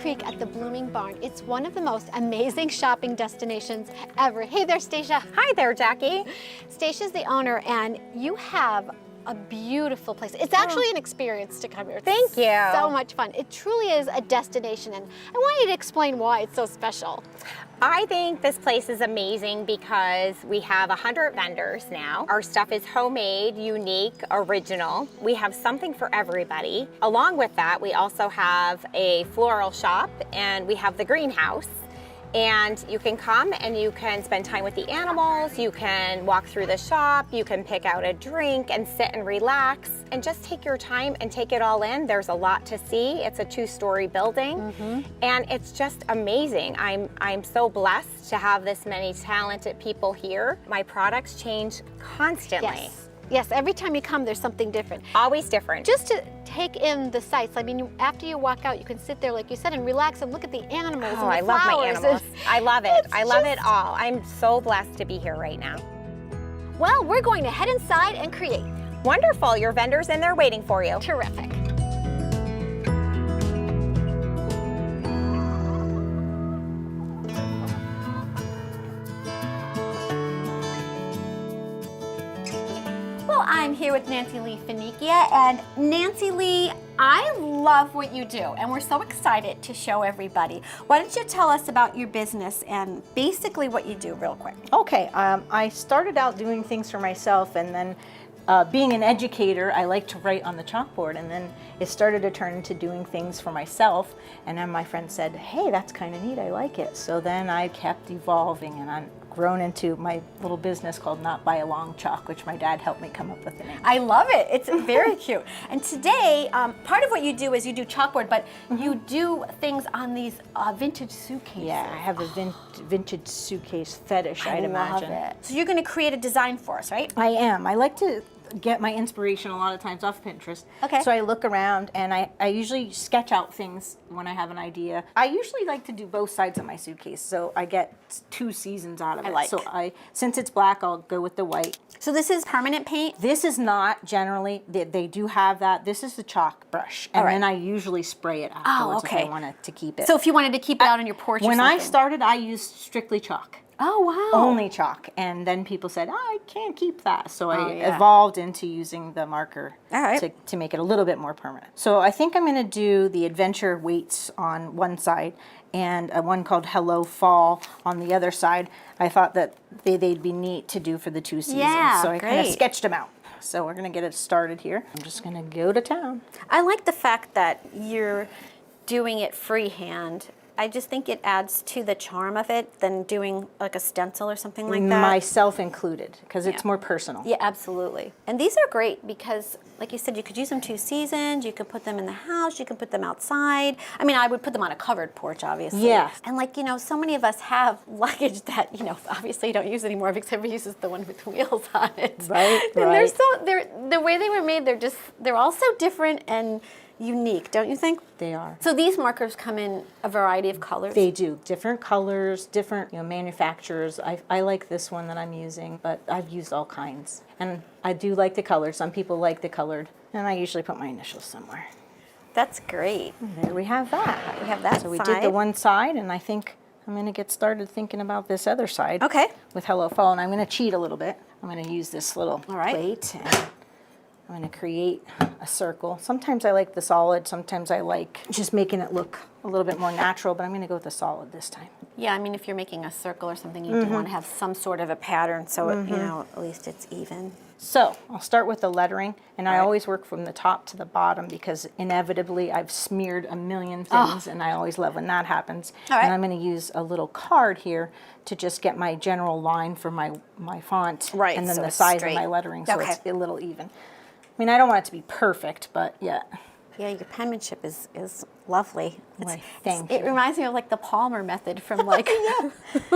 Creek at the Blooming Barn. It's one of the most amazing shopping destinations ever. Hey there, Stacia. Hi there, Jackie. Stacey's the owner, and you have a beautiful place. It's actually an experience to come here. Thank you. So much fun. It truly is a destination, and I want you to explain why it's so special. I think this place is amazing because we have 100 vendors now. Our stuff is homemade, unique, original. We have something for everybody. Along with that, we also have a floral shop and we have the greenhouse. And you can come and you can spend time with the animals, you can walk through the shop, you can pick out a drink and sit and relax and just take your time and take it all in. There's a lot to see. It's a 2-story building and it's just amazing. I'm so blessed to have this many talented people here. My products change constantly. Yes. Yes, every time you come, there's something different. Always different. Just to take in the sights. I mean, after you walk out, you can sit there, like you said, and relax and look at the animals and the I love my flowers. animals. I love it. I love it just- all. I'm so blessed to be here right now. Well, we're going to head inside and create. Wonderful. Your vendor's in there waiting for you. Terrific. Well, I'm here with Nancy Lee Finikia, and Nancy Lee, I love what you do, and we're so excited to show everybody. Why don't you tell us about your business and basically what you do real quick? Okay, I started out doing things for myself, and then being an educator, I like to write on the chalkboard, and then it started to turn into doing things for myself, and then my friend said, hey, that's kind of neat, I like it. So then I kept evolving, and I've grown into my little business called Not By a Long Chalk, which my dad helped me come up with the name. I love it. It's very cute. And today, part of what you do is you do chalkboard, but you do things on these vintage suitcases. Yeah, I have a vintage suitcase fetish, I'd imagine. I love it. So you're going to create a design for us, right? I am. I like to get my inspiration a lot of times off Pinterest. Okay. So I look around and I usually sketch out things when I have an idea. I usually like to do both sides of my suitcase, so I get 2 seasons out of it. like. So since it's black, I'll go with the white. So this is permanent paint? This is not generally, they do have that. This is the chalk brush, and then I usually spray it afterwards if I wanted to keep it. So if you wanted to keep it out on your porch or when something. I started, I used strictly chalk. Oh, wow. Only chalk, and then people said, oh, I can't keep that. So I yeah. evolved into using the marker All right. to make it a little bit more permanent. So I think I'm going to do the adventure weights on one side and one called Hello Fall on the other side. I thought that they'd be neat to do for the 2 seasons. Yeah, so I kind of great. sketched them out. So we're going to get it started here. I'm just going to go to town. I like the fact that you're doing it freehand. I just think it adds to the charm of it than doing like a stencil or something like that. Myself included, because it's more personal. Yeah, absolutely. And these are great because, like you said, you could use them 2 seasons, you could put them in the house, you can put them outside. I mean, I would put them on a covered porch, obviously. Yes. And like, you know, so many of us have luggage that, you know, obviously you don't use anymore because everybody uses the one with wheels on it. Right, And right. the way they were made, they're all so different and unique, don't you think? They are. So these markers come in a variety of colors? They do. Different colors, different manufacturers. I like this one that I'm using, but I've used all kinds. And I do like the colors. Some people like the colored. And I usually put my initials somewhere. That's great. There we have that. We have that So we side. did the one side, and I think I'm going to get started thinking about this other side. Okay. With Hello Fall, and I'm going to cheat a little bit. I'm going to use this little plate, and I'm going to create a circle. Sometimes I like the solid, sometimes I like just making it look a little bit more natural, but I'm going to go with the solid this time. Yeah, I mean, if you're making a circle or something, you do want to have some sort of a pattern so, it, you know, at least it's even. So I'll start with the lettering, and I always work from the top to the bottom because inevitably I've smeared a million things, and I always love when that happens. All right. And I'm going to use a little card here to just get my general line for my font, Right, and then so the it's size straight. of my lettering so Okay. it's a little even. I mean, I don't want it to be perfect, but yeah. Yeah, your penmanship is lovely. Why, thank It you. reminds me of like the Palmer method from like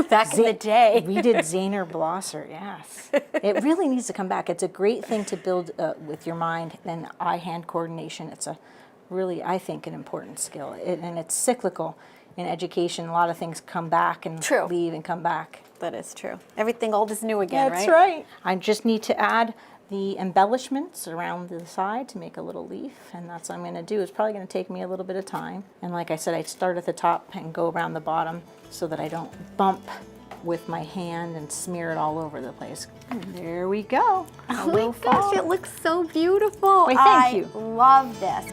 back in the day. We did Zahner Blosser, yes. It really needs to come back. It's a great thing to build with your mind and eye-hand coordination. It's a really, I think, an important skill. And it's cyclical in education. A lot of things come back and leave and come back. That is true. Everything old is new again, That's right. I just need to add the embellishments around the side to make a little leaf, and that's what I'm going to do. It's probably going to take me a little bit of time. And like I said, I start at the top and go around the bottom so that I don't bump with my hand and smear it all over the place. And there we go. Oh my gosh, it looks so beautiful. Why, thank you. I love this.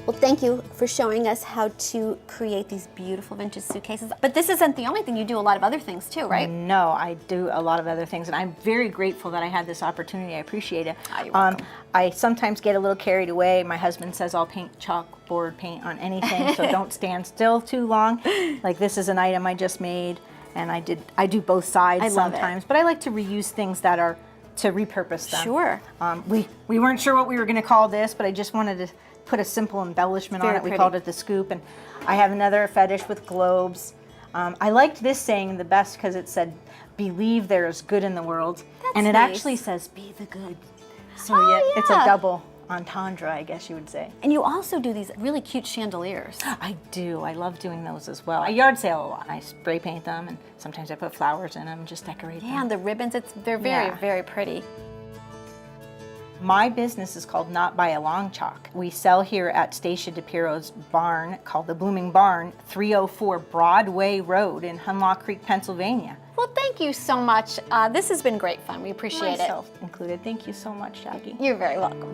Well, thank you for showing us how to create these beautiful vintage suitcases. But this isn't the only thing. You do a lot of other things too, right? No, I do a lot of other things, and I'm very grateful that I had this opportunity. I appreciate it. Oh, you're welcome. I sometimes get a little carried away. My husband says I'll paint chalkboard paint on anything, so don't stand still too long. Like this is an item I just made, and I do both sides I love sometimes, it. but I like to reuse things that are to repurpose them. Sure. We weren't sure what we were going to call this, but I just wanted to put a simple embellishment on Very it. We pretty. called it the scoop, and I have another fetish with globes. I liked this saying the best because it said, "Believe there is good in the world," and it nice. actually says, "Be the good." So Oh, it's a yeah. double entendre, I guess you would say. And you also do these really cute chandeliers. I do. I love doing those as well. I yard sale a lot. I spray paint them, and sometimes I put flowers in them and just decorate them. Yeah, and the ribbons, they're very, Yeah. very pretty. My business is called Not by a Long Chalk. We sell here at Stacia DePiero's barn called the Blooming Barn, 304 Broadway Road in Hunlock Creek, Pennsylvania. Well, thank you so much. This has been great fun. We appreciate Myself included. Thank you so much, Jackie. it. You're very welcome.